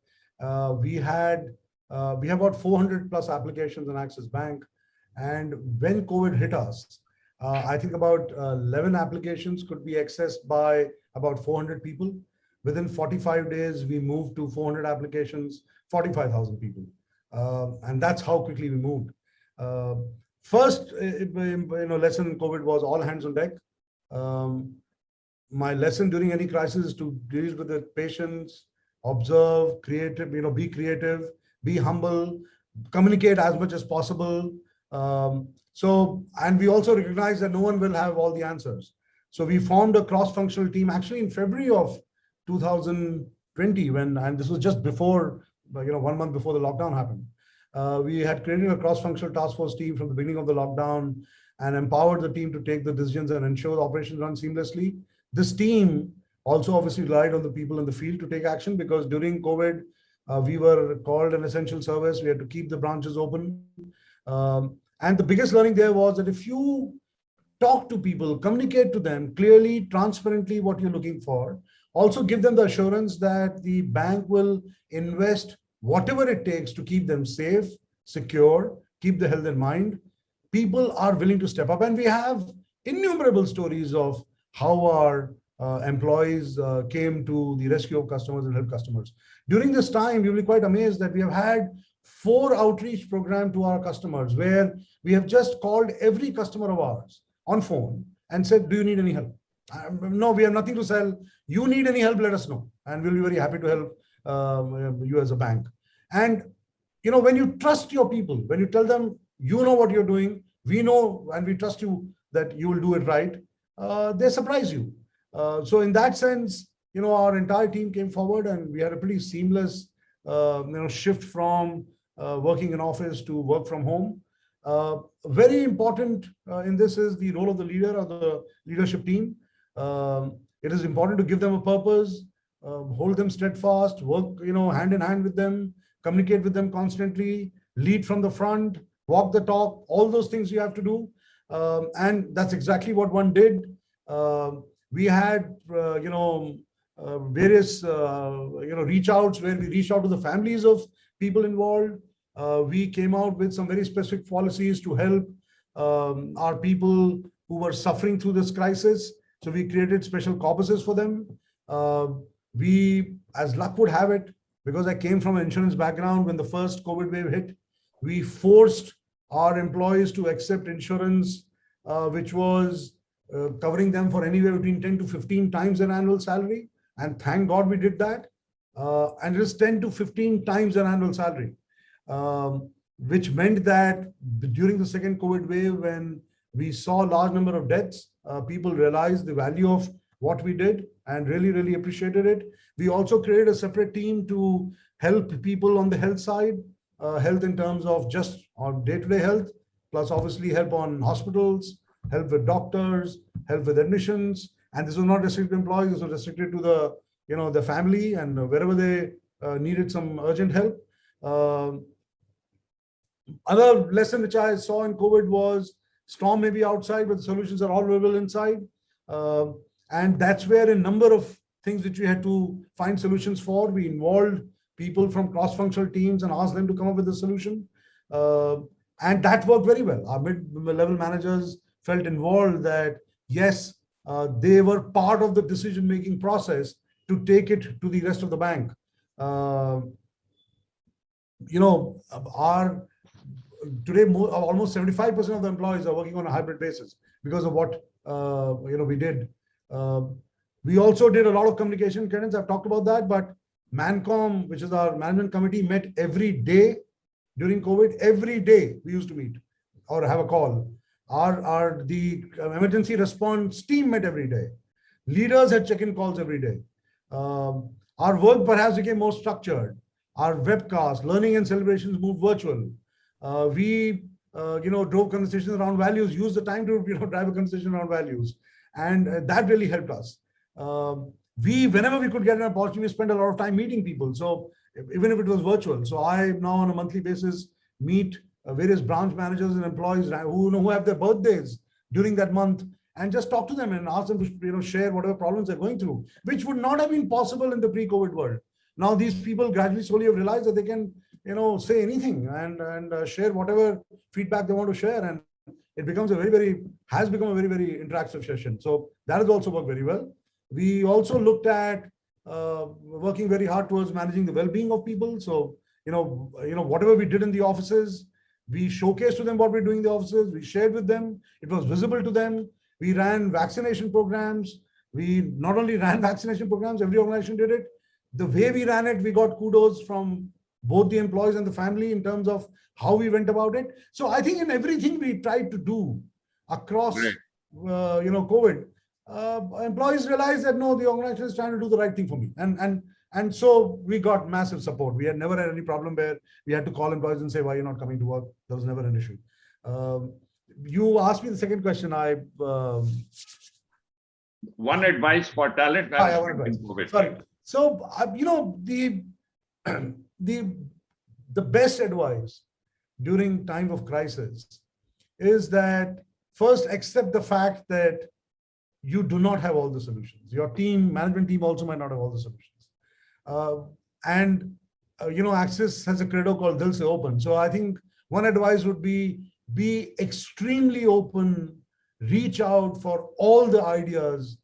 C: we have about 400 plus applications on Axis Bank. And when COVID hit us, I think about 11 applications could be accessed by about 400 people. Within 45 days, we moved to 400 applications, 45,000 people. And that's how quickly we moved. First, lesson in COVID was all hands on deck. My lesson during any crisis is to deal with the patients, observe, creative, be creative, be humble, communicate as much as possible. And we also recognize that no one will have all the answers. So we formed a cross-functional team actually in February of 2020, and this was just before, 1 month before the lockdown happened. We had created a cross-functional task force team from the beginning of the lockdown and empowered the team to take the decisions and ensure the operations run seamlessly. This team also obviously relied on the people in the field to take action, because during COVID, we were called an essential service. We had to keep the branches open. And the biggest learning there was that if you talk to people, communicate to them clearly, transparently what you're looking for, Also give them the assurance that the bank will invest whatever it takes to keep them safe, secure, keep the health in mind. People are willing to step up, and we have innumerable stories of how our employees came to the rescue of customers and help customers. During this time, you'll be quite amazed that we have had 4 outreach programs to our customers where we have just called every customer of ours on phone and said, do you need any help? No, we have nothing to sell. You need any help, let us know. And we'll be very happy to help you as a bank. And, you know, when you trust your people, when you tell them, you know what you're doing, we know, and we trust you that you will do it right, they surprise you. So in that sense, you know, our entire team came forward and we had a pretty seamless, shift from working in office to work from home. Very important in this is the role of the leader or the leadership team. It is important to give them a purpose, hold them steadfast, work, hand in hand with them, communicate with them constantly, lead from the front, walk the talk, all those things you have to do. And that's exactly what one did. We had, various, reach outs where we reached out to the families of people involved. We came out with some very specific policies to help our people who were suffering through this crisis. So we created special corpuses for them. We, as luck would have it, because I came from an insurance background when the first COVID wave hit, we forced our employees to accept insurance, which was covering them for anywhere between 10 to 15 times their annual salary. And thank God we did that. And it is 10 to 15 times their annual salary, which meant that during the second COVID wave, when we saw a large number of deaths, people realized the value of what we did and really, really appreciated it. We also created a separate team to help people on the health side, health in terms of just on day-to-day health, plus obviously help on hospitals, help with doctors, help with admissions. And this was not restricted to employees, this was restricted to the, the family and wherever they needed some urgent help. Another lesson which I saw in COVID was storm may be outside, but the solutions are all available inside. And that's where a number of things which we had to find solutions for. We involved people from cross-functional teams and asked them to come up with a solution. And that worked very well. Our mid-level managers felt involved that, yes, they were part of the decision-making process to take it to the rest of the bank. Today, almost 75% of the employees are working on a hybrid basis because of what we did. We also did a lot of communication, Karen, I've talked about that, but Mancom, which is our management committee, met every day during COVID. Every day we used to meet or have a call. The emergency response team met every day. Leaders had check-in calls every day. Our work perhaps became more structured. Our webcasts, learning and celebrations moved virtual. We drove conversations around values, used the time to drive a conversation around values. And that really helped us. Whenever we could get an opportunity, we spent a lot of time meeting people. So even if it was virtual. So I now on a monthly basis meet various branch managers and employees who have their birthdays during that month and just talk to them and ask them to share whatever problems they're going through, which would not have been possible in the pre-COVID world. Now these people gradually slowly have realized that they can say anything and share whatever feedback they want to share, and it becomes has become a very, very interactive session. So that has also worked very well. We also looked at working very hard towards managing the well-being of people. So whatever we did in the offices, we showcased to them what we're doing in the offices. We shared with them. It was visible to them. We ran vaccination programs. We not only ran vaccination programs, every organization did it. The way we ran it, we got kudos from both the employees and the family in terms of how we went about it. So I think in everything we tried to do across, COVID, employees realized that no, the organization is trying to do the right thing for me. And so we got massive support. We had never had any problem where we had to call employees and say, why you're not coming to work? That was never an issue. You asked me the second question.
B: One advice for talent management in COVID.
C: Sorry. So, the best advice during time of crisis is that first accept the fact that you do not have all the solutions. Your management team also might not have all the solutions. Axis has a credo called Dil Se Open. So I think one advice would be extremely open, reach out for all the ideas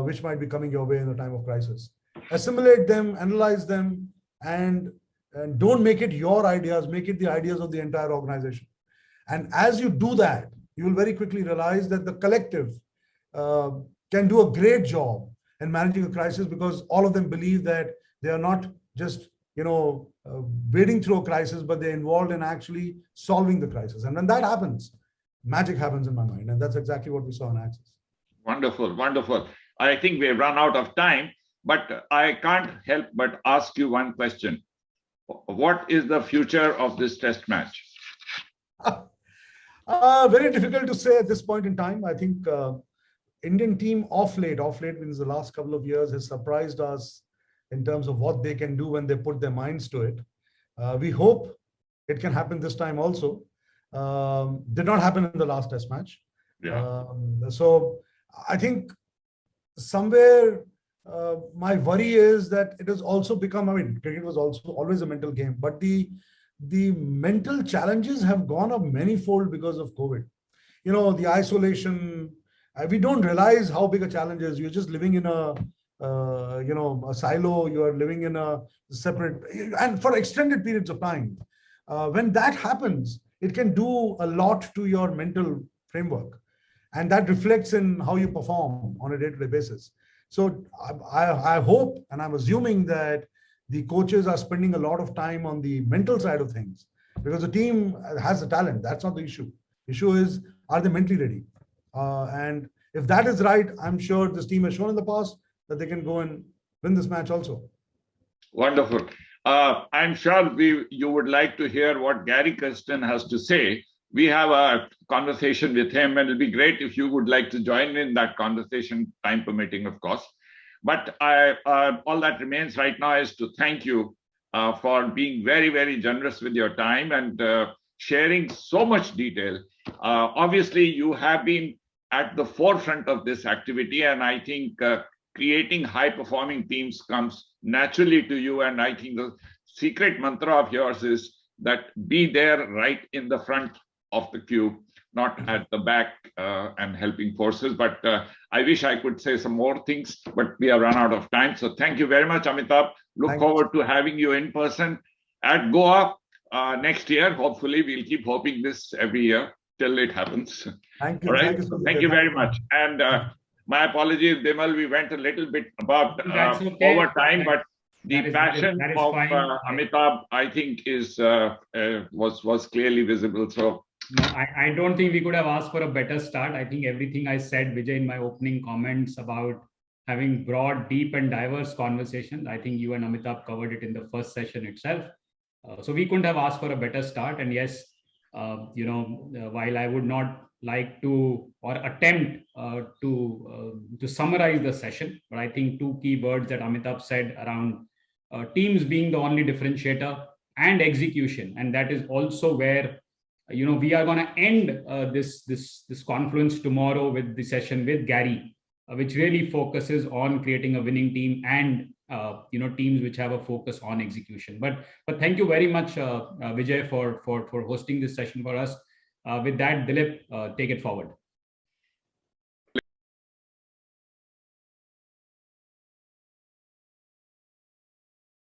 C: which might be coming your way in a time of crisis. Assimilate them, analyze them, and don't make it your ideas, make it the ideas of the entire organization. And as you do that, you will very quickly realize that the collective can do a great job in managing a crisis, because all of them believe that they are not just wading through a crisis, but they're involved in actually solving the crisis. And when that happens, magic happens in my mind. And that's exactly what we saw in Axis.
B: Wonderful, wonderful. I think we've run out of time, but I can't help but ask you one question. What is the future of this test match?
C: Very difficult to say at this point in time. I think Indian team off late means the last couple of years has surprised us in terms of what they can do when they put their minds to it. We hope it can happen this time also. Did not happen in the last test match.
B: Yeah.
C: So I think somewhere my worry is that it has also become, cricket was also always a mental game, but the mental challenges have gone up manyfold because of COVID. The isolation, we don't realize how big a challenge is. You're just living in a silo, you are living in a separate, and for extended periods of time. When that happens, it can do a lot to your mental framework. And that reflects in how you perform on a day-to-day basis. So I hope, and I'm assuming that the coaches are spending a lot of time on the mental side of things, because the team has the talent. That's not the issue. The issue is, are they mentally ready? And if that is right, I'm sure this team has shown in the past that they can go and win this match also.
B: Wonderful. I'm sure you would like to hear what Gary Kirsten has to say. We have a conversation with him, and it'll be great if you would like to join in that conversation, time permitting, of course. But all that remains right now is to thank you for being very, very generous with your time and sharing so much detail. Obviously, you have been at the forefront of this activity, and I think creating high-performing teams comes naturally to you. And I think the secret mantra of yours is that be there right in the front of the queue, not at the back and helping forces. But I wish I could say some more things, but we have run out of time. So thank you very much, Amitabh. Look forward to having you in person at Goa next year. Hopefully, we'll keep hoping this every year till it happens.
C: Thank you.
B: All right. Thank you very much. And my apologies, Bimal, we went a little bit about over time, but the passion of Amitabh, I think, was clearly visible. So
A: no, I don't think we could have asked for a better start. I think everything I said, Vijay, in my opening comments about having broad, deep, and diverse conversations, I think you and Amitabh covered it in the first session itself. So we couldn't have asked for a better start. And yes, while I would not like to or attempt to summarize the session, but I think two key words that Amitabh said around teams being the only differentiator and execution, and that is also where we are going to end this confluence tomorrow with the session with Gary, which really focuses on creating a winning team and teams which have a focus on execution. But thank you very much, Vijay, for hosting this session for us. With that, Dilip, take it forward.